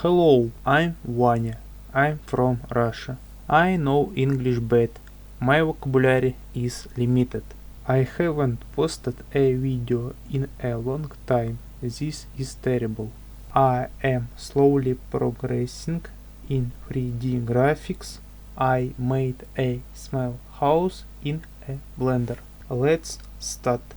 Hello, I'm Vanya. I'm from Russia. I know English bad. My vocabulary is limited. I haven't posted a video in a long time. This is terrible. I am slowly progressing in 3D graphics. I made a small house in a Blender. Let's start.